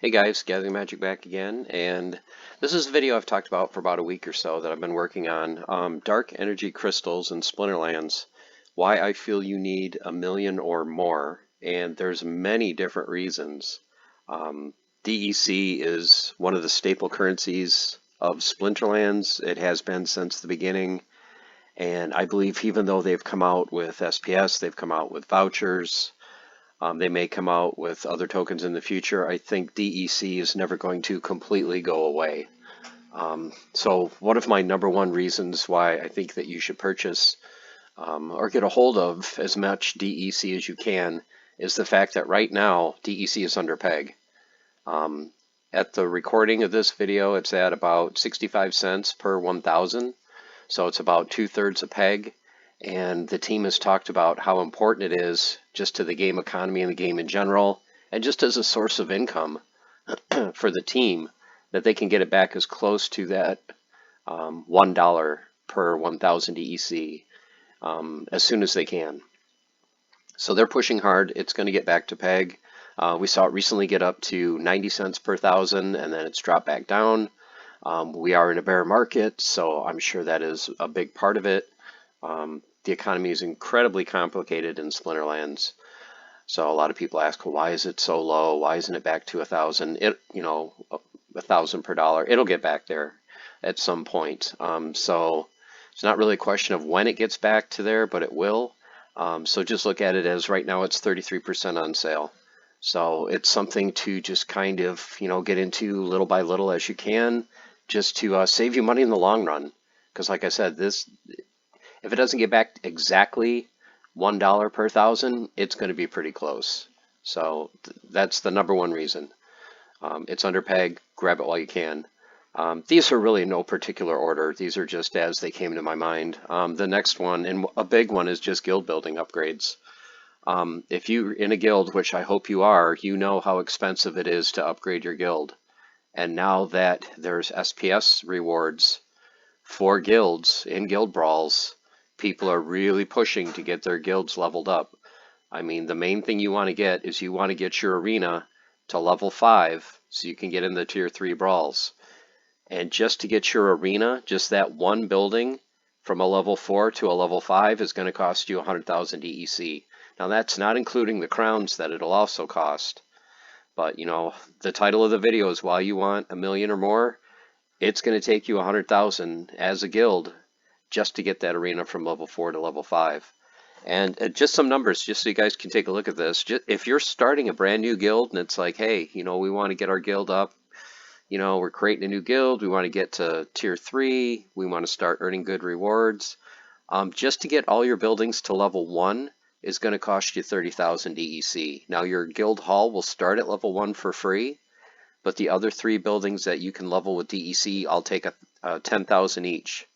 Hey guys, Gathering Magic back again, and this is a video I've talked about for about a week or so that I've been working on. Dark energy crystals in Splinterlands, why I feel you need 1 million or more, and there's many different reasons. DEC is one of the staple currencies of Splinterlands. It has been since the beginning, and I believe even though they've come out with SPS, they've come out with vouchers, they may come out with other tokens in the future. I think DEC is never going to completely go away. So one of my number one reasons why I think that you should purchase or get a hold of as much DEC as you can is the fact that right now DEC is under peg. At the recording of this video, it's at about 65 cents per 1,000. So it's about 2/3 a peg. And the team has talked about how important it is just to the game economy and the game in general, and just as a source of income for the team, that they can get it back as close to that $1 per 1,000 DEC as soon as they can. So they're pushing hard. It's going to get back to peg. We saw it recently get up to 90 cents per 1,000, and then it's dropped back down. We are in a bear market, so I'm sure that is a big part of it. The economy is incredibly complicated in Splinterlands, so a lot of people ask, well, why is it so low? Why isn't it back to 1,000? $1,000 per dollar. It'll get back there at some point. So it's not really a question of when it gets back to there, but it will. So just look at it as right now it's 33% on sale. So it's something to just kind of get into little by little as you can, just to save you money in the long run. Because like I said, if it doesn't get back exactly $1 per 1,000, it's going to be pretty close. So that's the number one reason. It's under peg. Grab it while you can. These are really no particular order. These are just as they came to my mind. The next one, and a big one, is just guild building upgrades. If you're in a guild, which I hope you are, you know how expensive it is to upgrade your guild. And now that there's SPS rewards for guilds in guild brawls, people are really pushing to get their guilds leveled up. I mean, the main thing you want to get is you want to get your arena to level 5 so you can get in the tier 3 brawls. And just to get your arena, just that one building from a level 4 to a level 5 is going to cost you 100,000 DEC. Now that's not including the crowns that it'll also cost. But the title of the video is why you want 1 million or more. It's going to take you 100,000 as a guild just to get that arena from level 4 to level 5. And just some numbers, just so you guys can take a look at this. If you're starting a brand new guild and it's like, hey, we want to get our guild up, we're creating a new guild, we want to get to tier 3, we want to start earning good rewards. Just to get all your buildings to level 1 is going to cost you 30,000 DEC. Now your guild hall will start at level 1 for free, but the other 3 buildings that you can level with DEC, I'll take 10,000 each.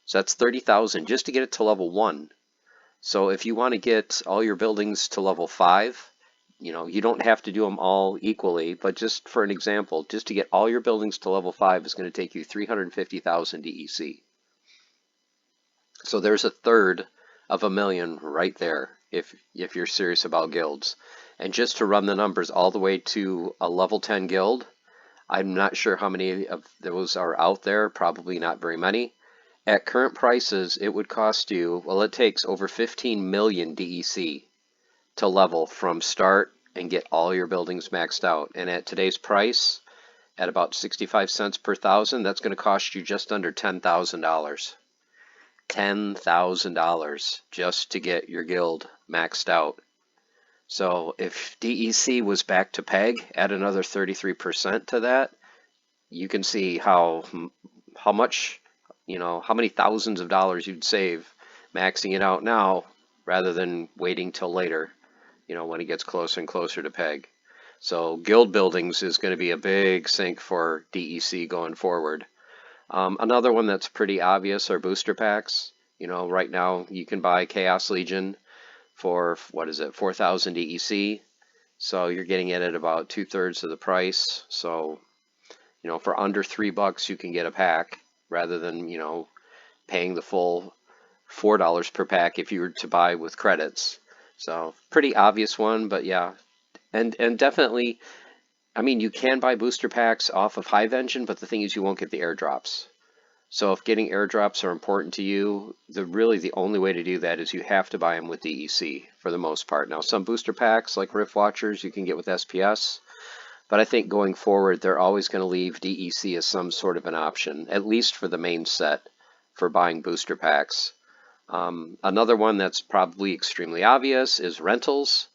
So that's 30,000 just to get it to level 1. So if you want to get all your buildings to level 5, you don't have to do them all equally, but just for an example, just to get all your buildings to level 5 is going to take you 350,000 DEC. So there's 1/3 of 1 million right there if you're serious about guilds. And just to run the numbers all the way to a level 10 guild, I'm not sure how many of those are out there, probably not very many. At current prices, it would cost you, well, it takes over 15 million DEC to level from start and get all your buildings maxed out. And at today's price, at about 65 cents per 1,000, that's going to cost you just under $10,000. $10,000 just to get your guild maxed out. So if DEC was back to peg, add another 33% to that, you can see how much, how many thousands of dollars you'd save maxing it out now rather than waiting till later, when it gets closer and closer to peg. So guild buildings is going to be a big sink for DEC going forward. Another one that's pretty obvious are booster packs. Right now you can buy Chaos Legion for, 4,000 DEC. So you're getting it at about 2/3 of the price. So, for under $3 you can get a pack rather than, paying the full $4 per pack if you were to buy with credits. So pretty obvious one, but yeah. And definitely I mean, you can buy booster packs off of Hive Engine, but the thing is you won't get the airdrops. So if getting airdrops are important to you, really the only way to do that is you have to buy them with DEC for the most part. Now, some booster packs like Rift Watchers you can get with SPS, but I think going forward they're always going to leave DEC as some sort of an option, at least for the main set for buying booster packs. Another one that's probably extremely obvious is rentals.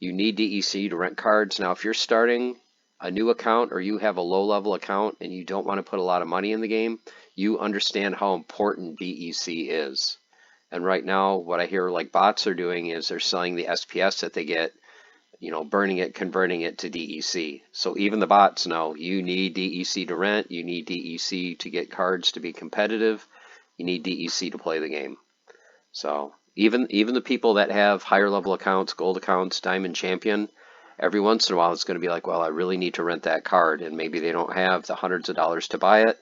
You need DEC to rent cards. Now, if you're starting a new account or you have a low-level account and you don't want to put a lot of money in the game, you understand how important DEC is. And right now, what I hear like bots are doing is they're selling the SPS that they get, burning it, converting it to DEC. So even the bots know you need DEC to rent, you need DEC to get cards to be competitive, you need DEC to play the game. So even the people that have higher level accounts, gold accounts, diamond champion, every once in a while it's going to be like, well, I really need to rent that card, and maybe they don't have the hundreds of dollars to buy it.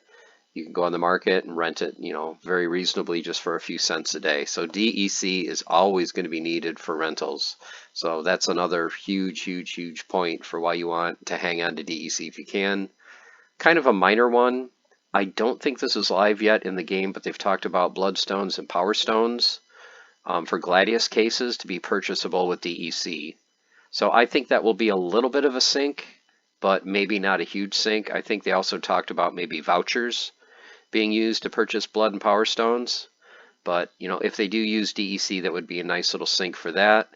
You can go on the market and rent it, very reasonably just for a few cents a day. So DEC is always going to be needed for rentals. So that's another huge point for why you want to hang on to DEC if you can. Kind of a minor one. I don't think this is live yet in the game, but they've talked about bloodstones and power stones for Gladius cases to be purchasable with DEC. So I think that will be a little bit of a sink, but maybe not a huge sink. I think they also talked about maybe vouchers being used to purchase blood and power stones. But, if they do use DEC, that would be a nice little sink for that.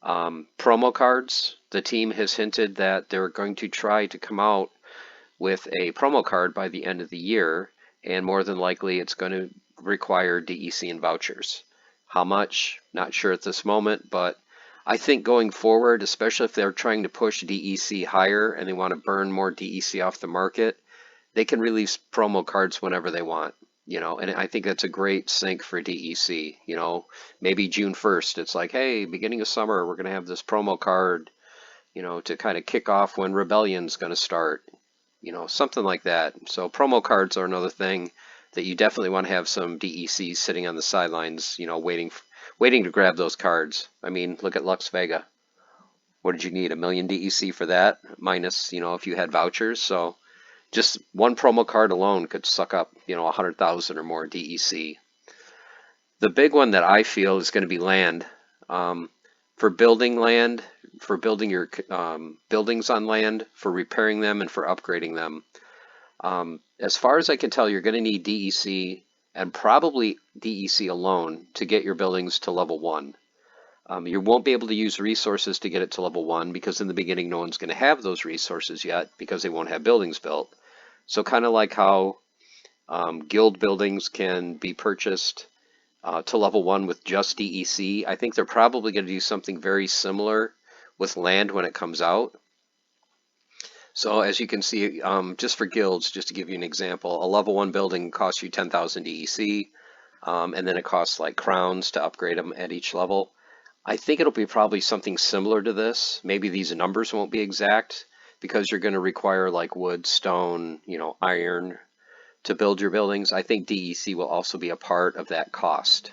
Promo cards. The team has hinted that they're going to try to come out with a promo card by the end of the year, and more than likely it's going to require DEC and vouchers. How much? Not sure at this moment, but I think going forward, especially if they're trying to push DEC higher and they want to burn more DEC off the market, they can release promo cards whenever they want, and I think that's a great sync for DEC. Maybe June 1st, it's like, hey, beginning of summer, we're going to have this promo card, to kind of kick off when Rebellion's going to start, something like that. So promo cards are another thing that you definitely want to have some DEC sitting on the sidelines, waiting to grab those cards. I mean, look at Lux Vega. What did you need? 1 million DEC for that? Minus, if you had vouchers. So just one promo card alone could suck up, 100,000 or more DEC. The big one that I feel is going to be land. For building land, for building your buildings on land, for repairing them, and for upgrading them. As far as I can tell, you're going to need DEC and probably DEC alone to get your buildings to level 1. You won't be able to use resources to get it to level 1 because in the beginning no one's going to have those resources yet because they won't have buildings built. So kind of like how guild buildings can be purchased to level 1 with just DEC, I think they're probably going to do something very similar with land when it comes out. So as you can see, just for guilds, just to give you an example, a level 1 building costs you 10,000 DEC, and then it costs like crowns to upgrade them at each level. I think it'll be probably something similar to this. Maybe these numbers won't be exact because you're going to require like wood, stone, iron to build your buildings. I think DEC will also be a part of that cost.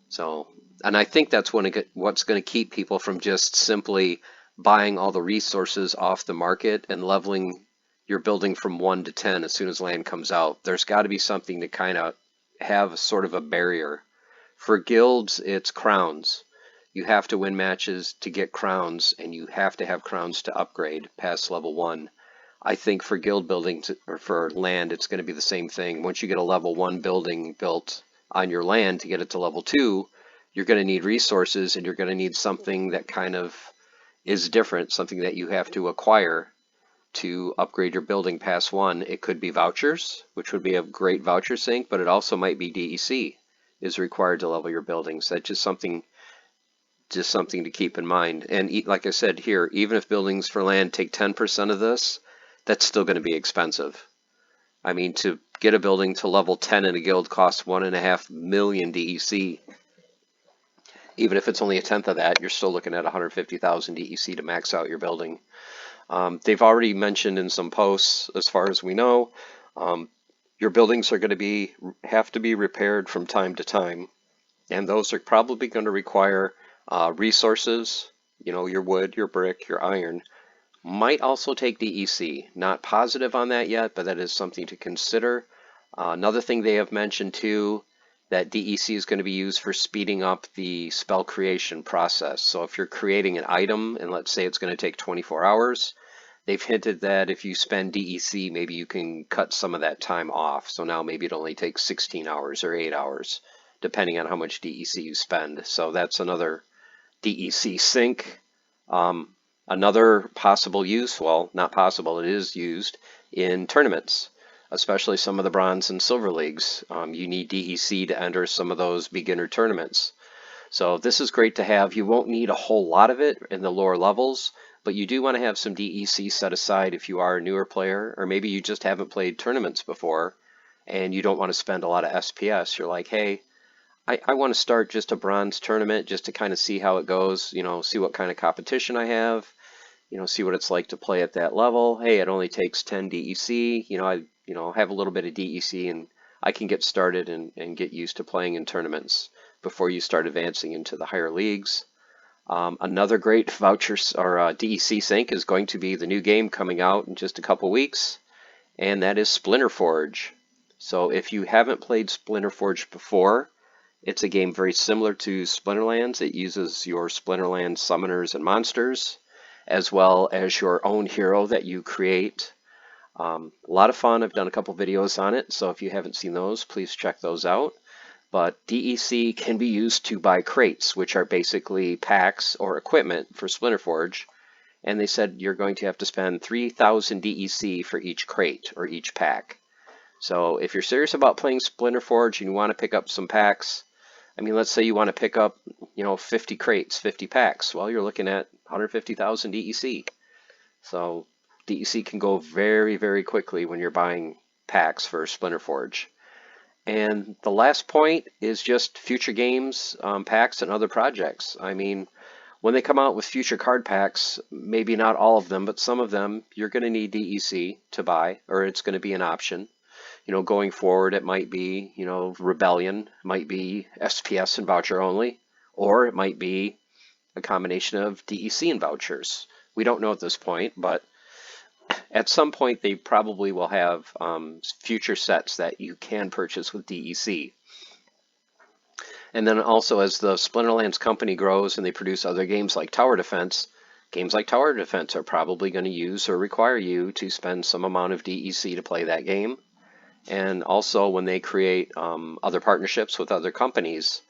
So, and I think that's what's going to keep people from just simply buying all the resources off the market and leveling your building from 1 to 10 as soon as land comes out. There's got to be something to kind of have sort of a barrier. For guilds, it's crowns. You have to win matches to get crowns, and you have to have crowns to upgrade past level 1. I think for guild building or for land, it's going to be the same thing. Once you get a level 1 building built on your land to get it to level 2, you're going to need resources, and you're going to need something that kind of is different, something that you have to acquire to upgrade your building past 1. It could be vouchers, which would be a great voucher sync, but it also might be DEC is required to level your buildings. That's just something to keep in mind. And like I said here, even if buildings for land take 10% of this, that's still going to be expensive. I mean, to get a building to level 10 in a guild costs 1.5 million DEC. Even if it's only a tenth of that, you're still looking at 150,000 DEC to max out your building. They've already mentioned in some posts, as far as we know, your buildings are going to have to be repaired from time to time. And those are probably going to require resources, your wood, your brick, your iron, Might also take DEC. Not positive on that yet, but that is something to consider. Another thing they have mentioned too, that DEC is going to be used for speeding up the spell creation process. So if you're creating an item, and let's say it's going to take 24 hours, they've hinted that if you spend DEC, maybe you can cut some of that time off. So now maybe it only takes 16 hours or 8 hours, depending on how much DEC you spend. So that's another DEC sink. Another possible use, well, not possible, it is used in tournaments, especially some of the bronze and silver leagues. You need DEC to enter some of those beginner tournaments. So this is great to have. You won't need a whole lot of it in the lower levels, but you do want to have some DEC set aside if you are a newer player, or maybe you just haven't played tournaments before and you don't want to spend a lot of SPS. You're like, hey, I want to start just a bronze tournament just to kind of see how it goes, see what kind of competition I have, see what it's like to play at that level. Hey, it only takes 10 DEC, I have a little bit of DEC and I can get started and get used to playing in tournaments before you start advancing into the higher leagues. Another great voucher or DEC sink is going to be the new game coming out in just a couple weeks, and that is Splinterforge. So if you haven't played Splinterforge before, it's a game very similar to Splinterlands. It uses your Splinterlands summoners and monsters, as well as your own hero that you create. A lot of fun. I've done a couple videos on it, so if you haven't seen those, please check those out. But DEC can be used to buy crates, which are basically packs or equipment for Splinterforge. And they said you're going to have to spend 3,000 DEC for each crate or each pack. So if you're serious about playing Splinterforge and you want to pick up some packs, let's say you want to pick up, 50 crates, 50 packs. Well, you're looking at 150,000 DEC. So DEC can go very, very quickly when you're buying packs for Splinterforge. And the last point is just future games, packs, and other projects. When they come out with future card packs, maybe not all of them, but some of them, you're going to need DEC to buy, or it's going to be an option. Going forward, it might be, Rebellion, it might be SPS and voucher only, or it might be a combination of DEC and vouchers. We don't know at this point, but at some point they probably will have future sets that you can purchase with DEC. And then also as the Splinterlands company grows and they produce other games like Tower Defense, games like Tower Defense are probably going to use or require you to spend some amount of DEC to play that game. And also when they create other partnerships with other companies,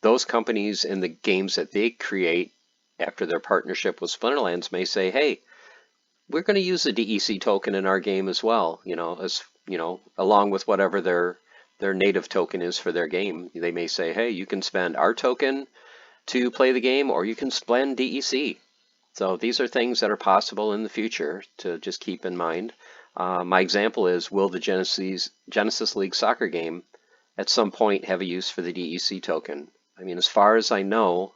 those companies in the games that they create after their partnership with Splinterlands may say, hey, we're going to use the DEC token in our game as well, along with whatever their native token is for their game. They may say, hey, you can spend our token to play the game, or you can spend DEC. So these are things that are possible in the future to just keep in mind. My example is, will the Genesis League soccer game at some point have a use for the DEC token? As far as I know,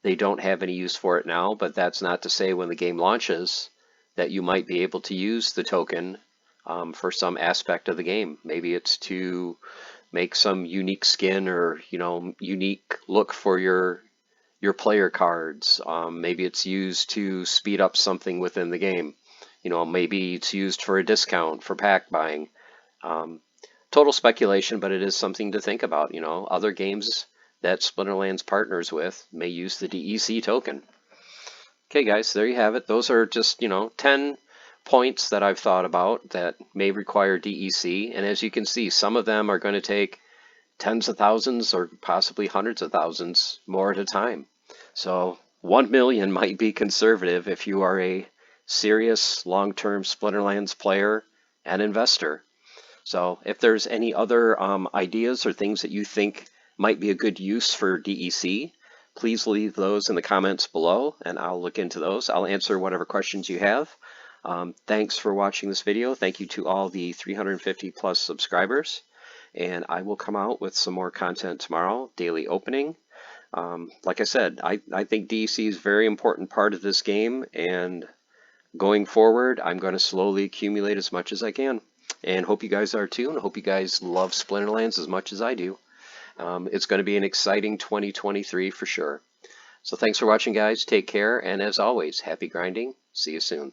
they don't have any use for it now, but that's not to say when the game launches that you might be able to use the token for some aspect of the game. Maybe it's to make some unique skin or unique look for your player cards. Maybe it's used to speed up something within the game. Maybe it's used for a discount for pack buying. Total speculation, but it is something to think about. Other games that Splinterlands partners with may use the DEC token. Okay, guys, there you have it. Those are just, 10 points that I've thought about that may require DEC. And as you can see, some of them are going to take tens of thousands or possibly hundreds of thousands more at a time. So 1 million might be conservative if you are a serious long-term Splinterlands player and investor. So if there's any other ideas or things that you think might be a good use for DEC, please leave those in the comments below and I'll look into those. I'll answer whatever questions you have. Thanks for watching this video. Thank you to all the 350 plus subscribers. And I will come out with some more content tomorrow, daily opening. Like I said, I think DEC is a very important part of this game, and going forward, I'm going to slowly accumulate as much as I can. And hope you guys are too, and hope you guys love Splinterlands as much as I do. It's going to be an exciting 2023 for sure. So thanks for watching, guys. Take care, and as always, happy grinding. See you soon.